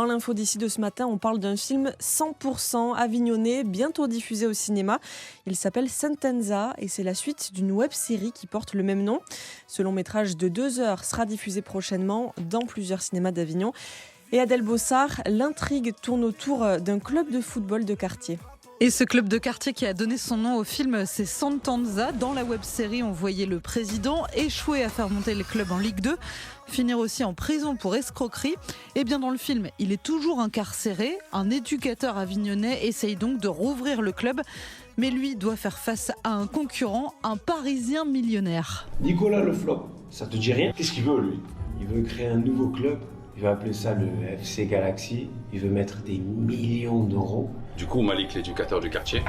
l'info d'ici de ce matin, on parle d'un film 100% avignonnais, bientôt diffusé au cinéma. Il s'appelle Sentenza et c'est la suite d'une web-série qui porte le même nom. Ce long métrage de 2 heures sera diffusé prochainement dans plusieurs cinémas d'Avignon. Et Adèle Bossard, l'intrigue tourne autour d'un club de football de quartier. Et ce club de quartier qui a donné son nom au film, c'est Sentenza. Dans la web-série, on voyait le président échouer à faire monter le club en Ligue 2, finir aussi en prison pour escroquerie. Et bien dans le film, il est toujours incarcéré. Un éducateur avignonnais essaye donc de rouvrir le club. Mais lui doit faire face à un concurrent, un Parisien millionnaire. Nicolas Le Flop, ça te dit rien? Qu'est-ce qu'il veut lui? Il veut créer un nouveau club. Il va appeler ça le FC Galaxy. Il veut mettre des millions d'euros. Du coup, Malik, l'éducateur du quartier,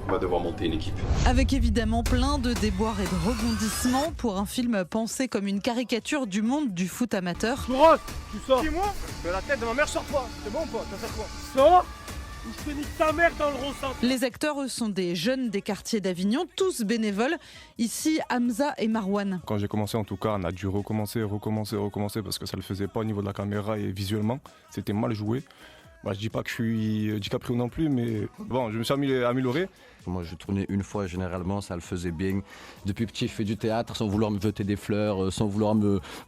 va devoir monter une équipe. Avec évidemment plein de déboires et de rebondissements pour un film pensé comme une caricature du monde du foot amateur. Laurent, tu sors. Qui, moi? De la tête de ma mère, sors pas. C'est bon ou pas? T'as fait quoi? Sors ou je te nique ta mère dans le ressent. Les acteurs, eux, sont des jeunes des quartiers d'Avignon, tous bénévoles. Ici, Hamza et Marwan. Quand j'ai commencé, en tout cas, on a dû recommencer parce que ça le faisait pas au niveau de la caméra et visuellement. C'était mal joué. Je dis pas que je suis DiCaprio non plus, mais bon, je me suis amélioré. Moi, je tournais une fois, généralement, ça le faisait bien. Depuis petit, je fais du théâtre sans vouloir me jeter des fleurs, sans vouloir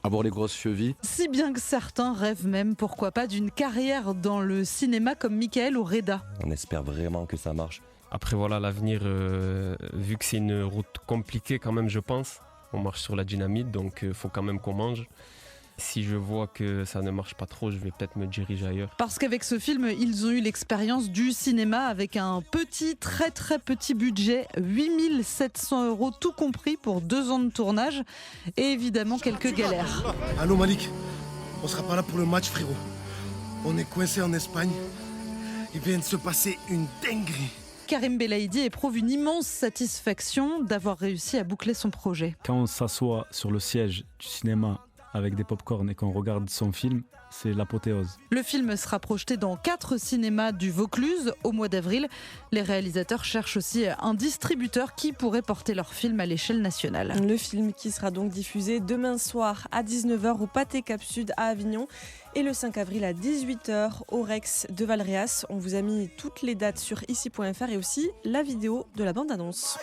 avoir les grosses chevilles. Si bien que certains rêvent même, pourquoi pas, d'une carrière dans le cinéma comme Michael ou Reda. On espère vraiment que ça marche. Après, voilà, l'avenir, vu que c'est une route compliquée quand même, je pense. On marche sur la dynamite, donc il faut quand même qu'on mange. Si je vois que ça ne marche pas trop, je vais peut-être me diriger ailleurs. Parce qu'avec ce film, ils ont eu l'expérience du cinéma avec un petit, très très petit budget, 8 700 € tout compris pour 2 ans de tournage et évidemment quelques galères. Allô Malik, on sera pas là pour le match frérot. On est coincé en Espagne. Il vient de se passer une dinguerie. Karim Belaïdi éprouve une immense satisfaction d'avoir réussi à boucler son projet. Quand on s'assoit sur le siège du cinéma avec des pop-corn et qu'on regarde son film, c'est l'apothéose. Le film sera projeté dans 4 cinémas du Vaucluse au mois d'avril. Les réalisateurs cherchent aussi un distributeur qui pourrait porter leur film à l'échelle nationale. Le film qui sera donc diffusé demain soir à 19h au Pâté Cap Sud à Avignon et le 5 avril à 18h au Rex de Valréas. On vous a mis toutes les dates sur ici.fr et aussi la vidéo de la bande-annonce.